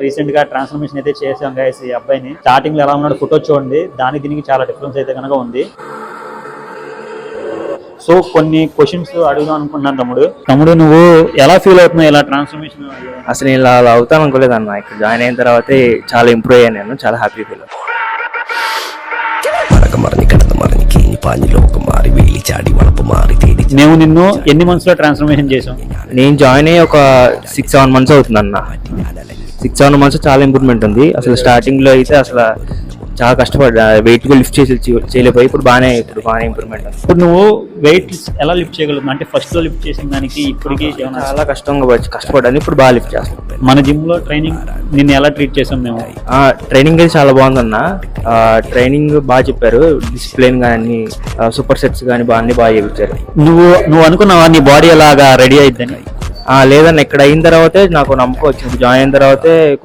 Recent గా transformation అయితే చేసాం గైస్. ఈ అబ్బాయిని స్టార్టింగ్ లో ఎలా ఉన్నాడు ఫోటో చూడండి, దానికి దీనికి చాలా డిఫరెన్స్ అయితే కనుక ఉంది. సో కొన్ని క్వశ్చన్స్ అడుగుదాం అనుకుంటున్నాను తమ్ముడు నువ్వు ఎలా ఫీల్ అవుతున్నావు ఇలా ట్రాన్స్ఫర్మేషన్? అసలు నేను ఇలా అవుతాను అనుకోలేదు అన్న. ఇక్కడ జాయిన్ అయిన తర్వాత చాలా ఇంప్రూవ్ అయ్యాను, నేను చాలా హ్యాపీ ఫీల్ అవుతాను. మేము నిన్ను ఎన్ని మంత్స్ లో ట్రాన్స్ఫర్మేషన్ చేసాం? నేను జాయిన్ అయ్యి ఒక 6-7 months అవుతుంది అన్న. 6-7 months చాలా ఇంప్రూవ్మెంట్ ఉంది. అసలు స్టార్టింగ్ లో అయితే అసలు చాలా కష్టపడ్డా, వెయిట్ లిఫ్ట్ చేయలేకపోయి ఇప్పుడు బాగానే ఇంప్రూవ్మెంట్. ఇప్పుడు నువ్వు వెయిట్ ఎలా లిఫ్ట్ చేయగలుగుతున్నావు? అంటే ఫస్ట్ లో లిఫ్ట్ చేసిన దానికి ఇప్పటికి చాలా కష్టపడ్డాను, ఇప్పుడు బాగా లిఫ్ట్ చేస్తాను. మన జిమ్ లో ట్రైనింగ్ నిన్ను ఎలా ట్రీట్ చేసాం మేము? ట్రైనింగ్ అయితే చాలా బాగుందన్న. ట్రైనింగ్ బాగా చెప్పారు, డిసిప్లిన్ కానీ సూపర్ సెట్స్ కానీ అన్ని బాగా చేయించారు. నువ్వు అనుకున్నావా నీ బాడీ ఎలాగా రెడీ అయిద్దని? లేదన్న, ఇక్కడ అయిన తర్వాతే నాకు నమ్మకం వచ్చింది. జాయిన్ అయిన తర్వాతే